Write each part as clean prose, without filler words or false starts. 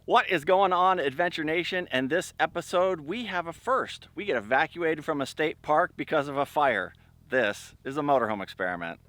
What is going on, Adventure Nation? And this episode, we have a first. We get evacuated from a state park because of a fire. This is a motorhome experiment.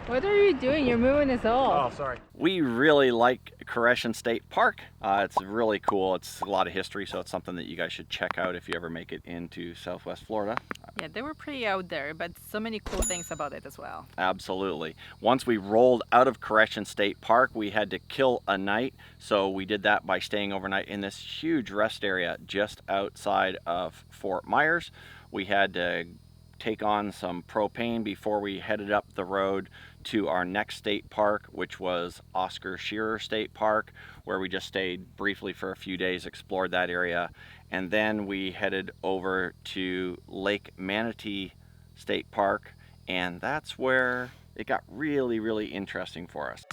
What are you doing? You're moving us all. Oh, sorry. We really like Koreshan State Park. It's really cool. It's a lot of history, so it's something that you guys should check out if you ever make it into Southwest Florida. Yeah, they were pretty out there, but so many cool things about it as well. Absolutely. Once we rolled out of Koreshan State Park, we had to kill a night. So we did that by staying overnight in this huge rest area just outside of Fort Myers. We had to take on some propane before we headed up the road to our next state park, which was Oscar Scherer State Park, where we just stayed briefly for a few days, explored that area, and then we headed over to Lake Manatee State Park, and that's where it got really interesting for us.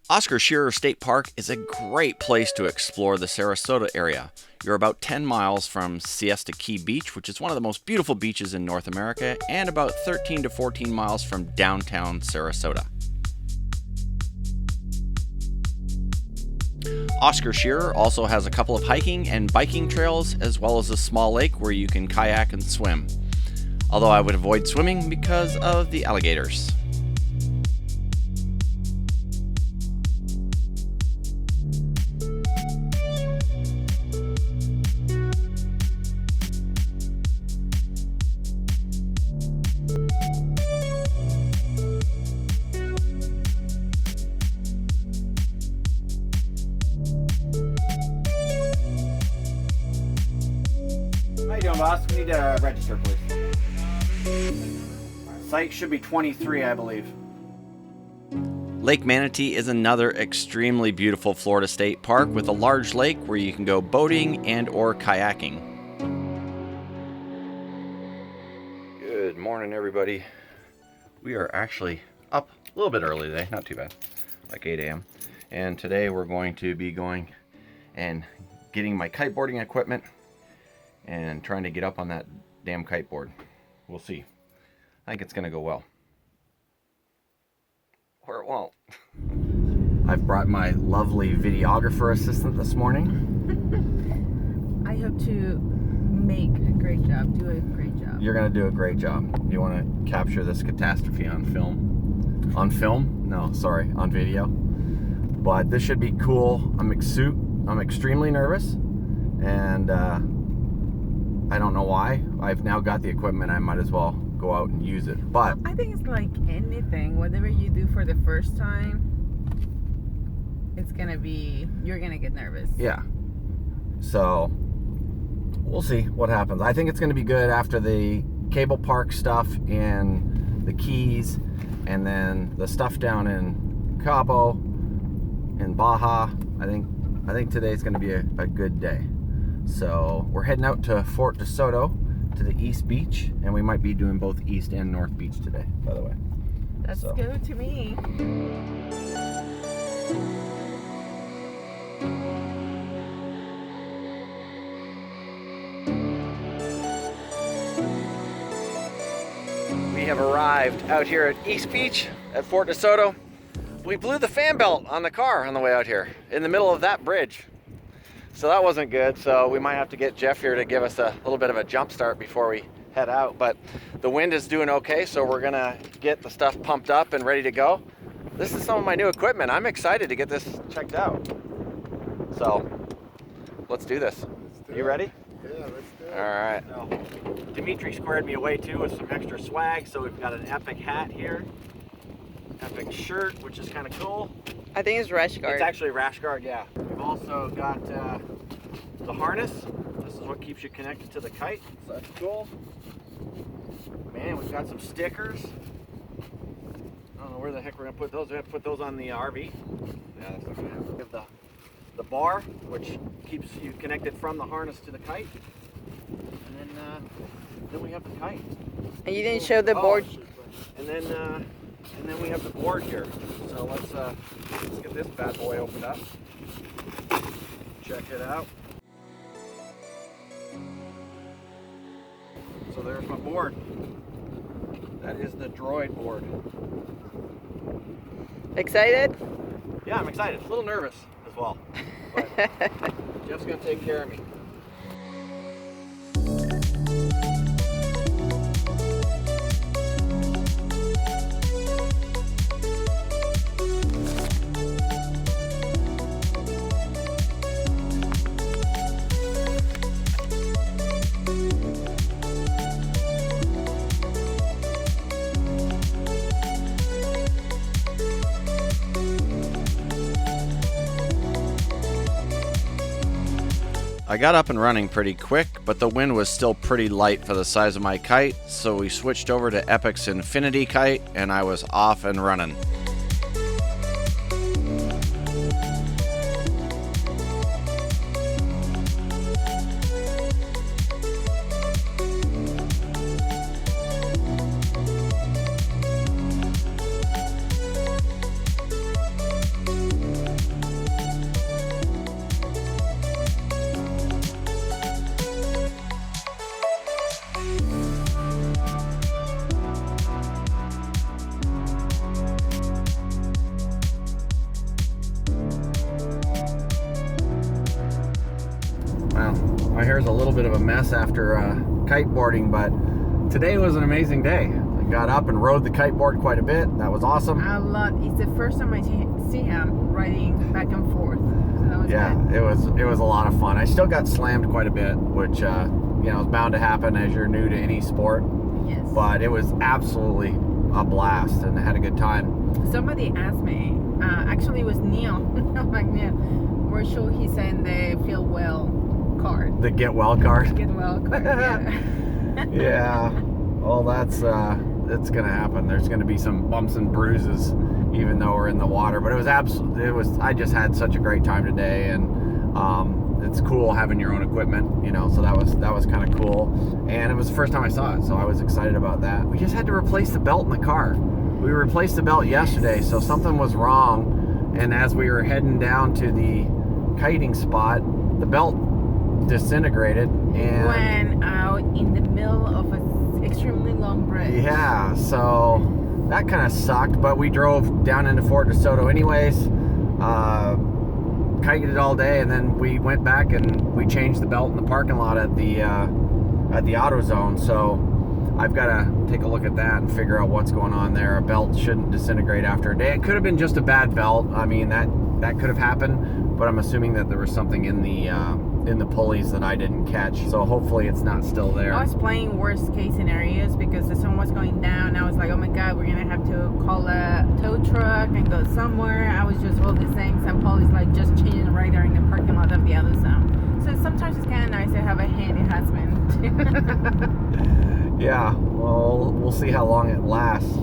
Oscar Scherer State Park is a great place to explore the Sarasota area. You're about 10 miles from Siesta Key Beach, which is one of the most beautiful beaches in North America, and about 13 to 14 miles from downtown Sarasota. Oscar Scherer also has a couple of hiking and biking trails, as well as a small lake where you can kayak and swim. Although I would avoid swimming because of the alligators. How you doing, boss? We need to register, please. Site should be 23, I believe. Lake Manatee is another extremely beautiful Florida state park with a large lake where you can go boating and or kayaking. Good morning, everybody. We are actually up a little bit early today, not too bad, like 8 a.m. And today we're going to be going and getting my kiteboarding equipment and trying to get up on that damn kiteboard. We'll see. I think it's gonna go well. Or it won't. I've brought my lovely videographer assistant this morning. I hope to make a great job, do a great job. You're gonna do a great job. You wanna capture this catastrophe on film? On film? No, sorry, on video. But this should be cool. I'm extremely nervous, and I don't know why. I've now got the equipment. I might as well go out and use it. But I think it's like anything. Whatever you do for the first time, it's gonna be, you're gonna get nervous. yeah. So we'll see what happens. I think it's gonna be good after the cable park stuff in the Keys, and then the stuff down in Cabo, in Baja. I think today's gonna be a good day. So we're heading out to Fort Soto, to the East Beach, and we might be doing both East and North Beach today, by the way. That's good to me. We have arrived out here at East Beach at Fort Soto. We blew the fan belt on the car on the way out here in the middle of that bridge. So that wasn't good, so we might have to get Jeff here to give us a little bit of a jump start before we head out. But the wind is doing okay, so we're gonna get the stuff pumped up and ready to go. This is some of my new equipment. I'm excited to get this checked out. So let's do this. You ready? Yeah, let's do it. All right. So, Dimitri squared me away too with some extra swag. So we've got an epic hat here, epic shirt, which is kind of cool. I think it's rash guard. It's actually rash guard, yeah. We've also got the harness. This is what keeps you connected to the kite, so that's cool. Man, we've got some stickers. I don't know where the heck we're gonna put those. We have to put those on the RV. Yeah, that's not gonna happen. We have the bar, which keeps you connected from the harness to the kite. And then we have the kite. And you didn't show the board. And then and then we have the board here. So let's get this bad boy opened up. Check it out. So there's my board. That is the Droid board. Excited? Yeah, I'm excited. A little nervous as well. But Jeff's gonna take care of me. I got up and running pretty quick, but the wind was still pretty light for the size of my kite, so we switched over to Epic's Infinity Kite, and I was off and running. Wow, my hair's a little bit of a mess after kiteboarding, but today was an amazing day. I got up and rode the kiteboard quite a bit. That was awesome. A lot. It's the first time I see him riding back and forth. So that was good. It was a lot of fun. I still got slammed quite a bit, which you know, is bound to happen as you're new to any sport. Yes. But it was absolutely a blast, and I had a good time. Somebody asked me, actually it was Neil, I'm like, Neil, where should he send the feel well card? The get well card. Get well card, yeah. Yeah. Well, that's it's gonna happen. There's gonna be some bumps and bruises, even though we're in the water. But it was I just had such a great time today, and it's cool having your own equipment, you know. So that was kind of cool, and it was the first time I saw it, so I was excited about that. We just had to replace the belt in the car. We replaced the belt yesterday, so something was wrong, and as we were heading down to the kiting spot, the belt disintegrated and went out in the middle of an extremely long bridge. Yeah, so that kind of sucked, but we drove down into Fort Soto anyways, kited it all day, and then we went back and we changed the belt in the parking lot at the AutoZone. So I've got to take a look at that and figure out what's going on there. A belt shouldn't disintegrate after a day. It could have been just a bad belt. I mean, that could have happened, but I'm assuming that there was something in the pulleys that I didn't catch. So hopefully it's not still there. I was playing worst case scenarios because the sun was going down. I was like, oh my God, we're gonna have to call a tow truck and go somewhere. I was just all these things, and Paul is like just changing right there in the parking lot of the AutoZone. So sometimes it's kind of nice to have a handy husband. Yeah, well, we'll see how long it lasts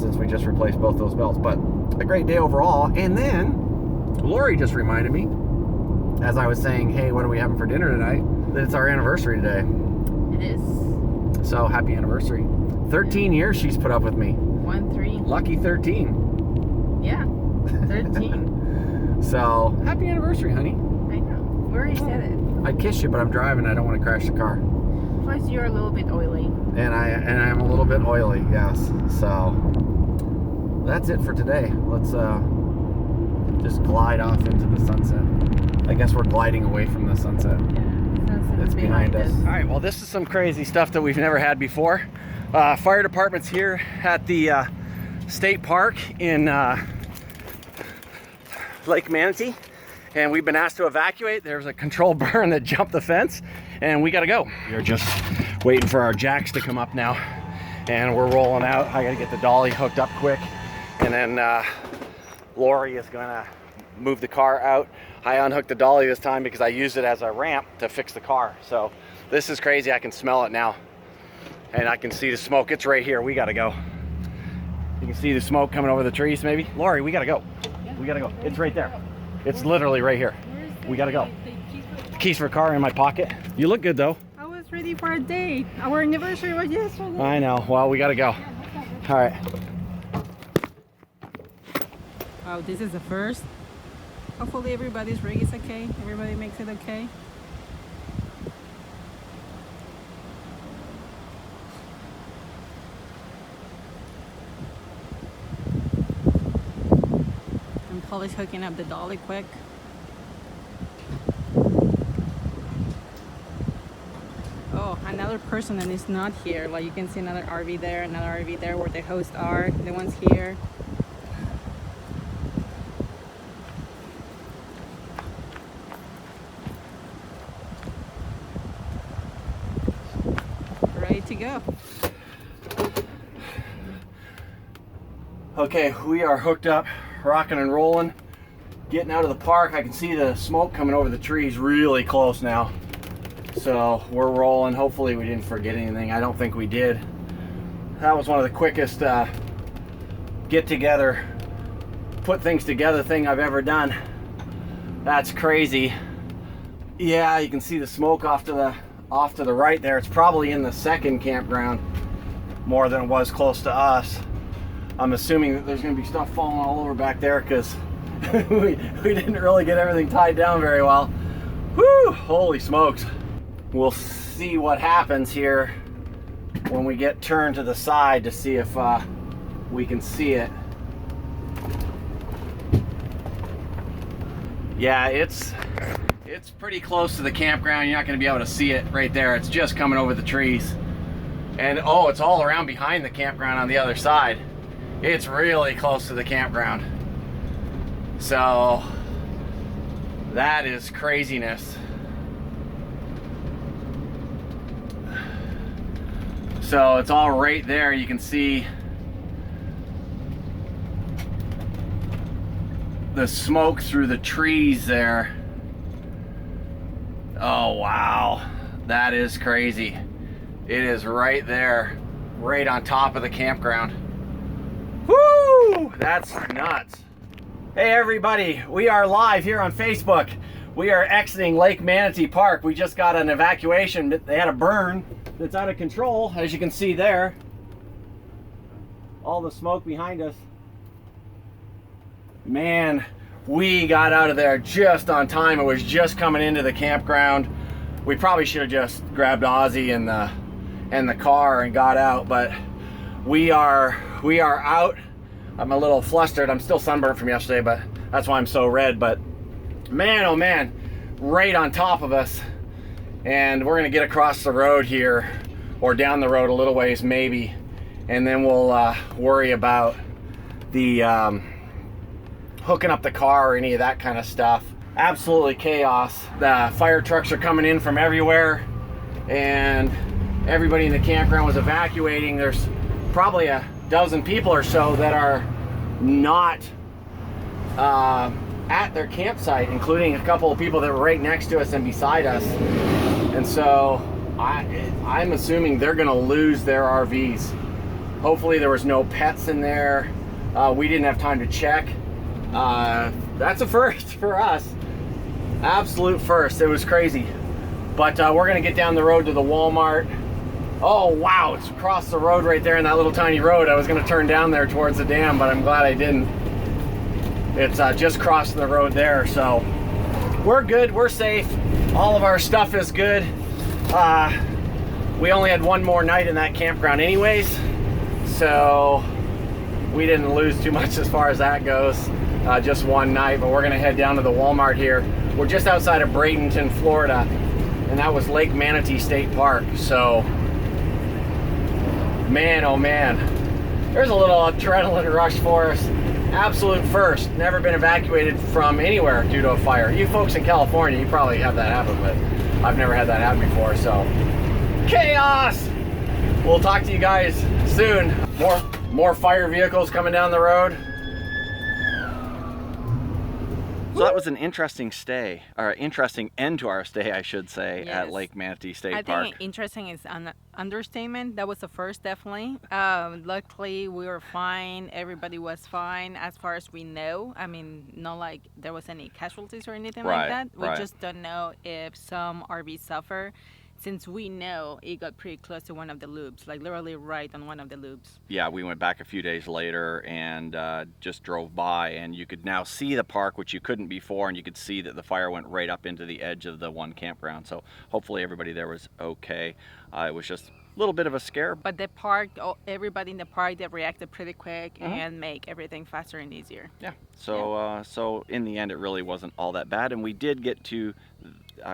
since we just replaced both those belts. But a great day overall. And then Lori just reminded me, as I was saying, hey, what are we having for dinner tonight? That it's our anniversary today. It is. So happy anniversary. 13 years she's put up with me. 1-3. Lucky 13. Yeah, 13. So happy anniversary, honey. I know. We already said it. I'd kiss you, but I'm driving. I don't want to crash the car. Plus, you're a little bit oily. And I'm a little bit oily, yes. So that's it for today. Let's just glide off into the sunset. I guess we're gliding away from the sunset. Yeah, It's behind us. All right, well, this is some crazy stuff that we've never had before. Fire department's here at the state park in Lake Manatee, and we've been asked to evacuate. There's a controlled burn that jumped the fence, and we gotta go. We're just waiting for our jacks to come up now, and we're rolling out. I gotta get the dolly hooked up quick, and then Lori is gonna move the car out. I unhooked the dolly this time because I used it as a ramp to fix the car. So this is crazy. I can smell it now, and I can see the smoke. It's right here. We gotta go. You can see the smoke coming over the trees maybe. Lori, we gotta go. We gotta go. It's right there. It's literally right here. We gotta go. The keys for the car are in my pocket. You look good though. I was ready for a date. Our anniversary was yesterday. I know. Well, we gotta go. All right. Oh, this is the first. Hopefully everybody's rig is okay. Everybody makes it okay. And Paul is hooking up the dolly quick. Oh, another person that is not here. Like you can see another RV there, another RV there where the hosts are. The ones here. Ready to go. Okay, we are hooked up, rocking and rolling, getting out of the park. I can see the smoke coming over the trees really close now. So we're rolling. Hopefully we didn't forget anything. I don't think we did. That was one of the quickest get together, put things together thing I've ever done. That's crazy. Yeah, you can see the smoke off to the right there. It's probably in the second campground more than it was close to us. I'm assuming that there's going to be stuff falling all over back there because we didn't really get everything tied down very well. Whew, holy smokes. We'll see what happens here when we get turned to the side to see if we can see it. Yeah, it's pretty close to the campground. You're not going to be able to see it right there. It's just coming over the trees. And oh, it's all around behind the campground on the other side. It's really close to the campground. So that is craziness. So it's all right there. You can see the smoke through the trees there. Oh wow, that is crazy. It is right there, right on top of the campground. Woo! That's nuts. Hey everybody, we are live here on Facebook. We are exiting Lake Manatee Park. We just got an evacuation. They had a burn that's out of control, as you can see there. All the smoke behind us. Man, we got out of there just on time. It was just coming into the campground. We probably should have just grabbed Ozzy and the car and got out, but we are out. I'm a little flustered. I'm still sunburned from yesterday, but that's why I'm so red. But man, oh man, right on top of us. And we're gonna get across the road here, or down the road a little ways maybe, and then we'll worry about the hooking up the car or any of that kind of stuff. Absolutely chaos. The fire trucks are coming in from everywhere, and everybody in the campground was evacuating. There's probably a dozen people or so that are not at their campsite, including a couple of people that were right next to us and beside us. And so I'm assuming they're gonna lose their RVs. Hopefully there was no pets in there. We didn't have time to check. That's a first for us. Absolute first. It was crazy. But we're gonna get down the road to the Walmart. Oh wow, it's across the road right there in that little tiny road. I was gonna turn down there towards the dam, but I'm glad I didn't. It's just crossing the road there, so we're good, we're safe. All of our stuff is good. We only had one more night in that campground anyways, so we didn't lose too much as far as that goes. Just one night, but we're gonna head down to the Walmart here. We're just outside of Bradenton, Florida, and that was Lake Manatee State Park. So man, oh man, there's a little adrenaline rush for us. Absolute first. Never been evacuated from anywhere due to a fire. You folks in California, you probably have that happen, but I've never had that happen before, so chaos. We'll talk to you guys soon. More fire vehicles coming down the road. So that was an interesting stay, or interesting end to our stay, I should say, Yes. at Lake Manatee State Park. I think interesting is an understatement. That was the first, definitely. Luckily, we were fine. Everybody was fine, as far as we know. I mean, not like there was any casualties or anything like Right, that. We right. just don't know if some RVs suffer. since we know it got pretty close to one of the loops, like literally right on one of the loops. Yeah, we went back a few days later and just drove by, and you could now see the park, which you couldn't before, and you could see that the fire went right up into the edge of the one campground. So hopefully everybody there was okay. It was just a little bit of a scare. But the park, everybody in the park, they reacted pretty quick and make everything faster and easier. Yeah. So so in the end, it really wasn't all that bad, and we did get to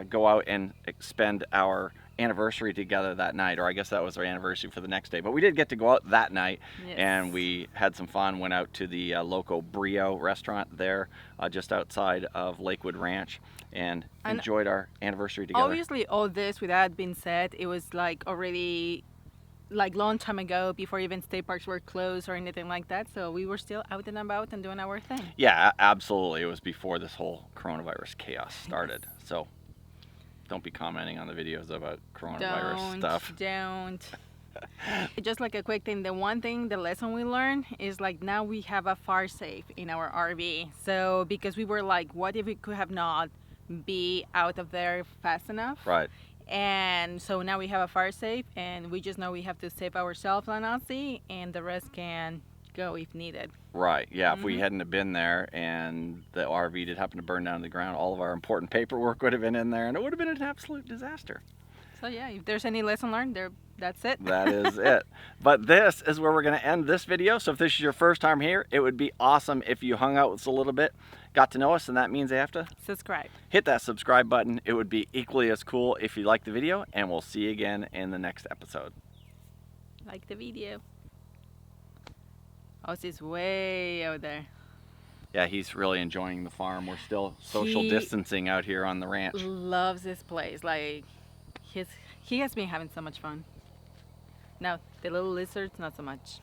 go out and spend our anniversary together that night, or I guess that was our anniversary for the next day, but we did get to go out that night. Yes. And we had some fun. Went out to the local Brio restaurant there just outside of Lakewood Ranch and enjoyed our anniversary together. Obviously, all this, with that being said, it was like already like long time ago, before even state parks were closed or anything like that, so we were still out and about and doing our thing. Yeah, absolutely. It was before this whole coronavirus chaos started. So don't be commenting on the videos about coronavirus stuff. Don't. Just like a quick thing, the lesson we learned is like now we have a fire safe in our RV. So because we were like, what if we could have not be out of there fast enough? Right. And so now we have a fire safe, and we just know we have to save ourselves on Aussie, and the rest can go if needed. Right, yeah, if we hadn't have been there and the RV did happen to burn down to the ground, all of our important paperwork would have been in there, and it would have been an absolute disaster. So yeah, if there's any lesson learned, that's it. That is it. But this is where we're going to end this video. So if this is your first time here, it would be awesome if you hung out with us a little bit, got to know us, and that means they have to subscribe. Hit that subscribe button. It would be equally as cool if you liked the video, and we'll see you again in the next episode. Like the video. Ozzy's way out there. Yeah, he's really enjoying the farm. We're still social distancing out here on the ranch. Loves this place. Like, he has been having so much fun. Now, the little lizards, not so much.